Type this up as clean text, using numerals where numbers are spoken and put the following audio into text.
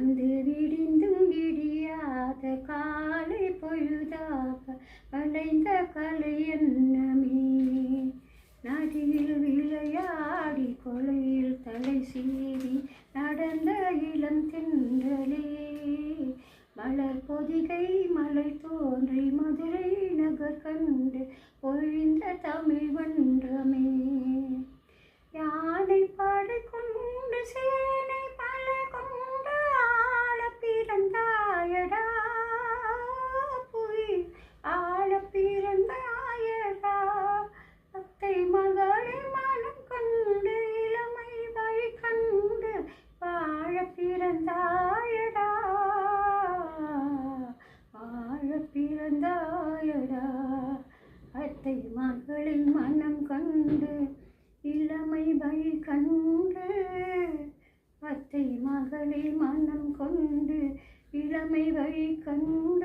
வந்து விடிந்தும் விடியாத காலை பொழுதாக வளைந்த கலை எண்ணமே. நதியில் விளையாடி கொலையில் தலை சீறி நடந்த இளம் தென்றலே. மலர் பொதிகை மலை தோன்றி மதுரை நகர் கண்டு பொழிந்த தமிழ் வன்றமே. யானை படை கொண்டு சேனை பல கொண்டு ஆள பிறந்தாயடா, புய் ஆள பிறந்தாயடா. அத்தை மகளை மனம் கண்டு இளமை வழி கண்டு வாழ பிறந்தாயடா, வாழ பிறந்தாயடா. அத்தை மகளை மனம் கண்டு இளமை வழி கண்டு, அத்தை மகளை மனம் கொண்டு இளமை வழி கண்டு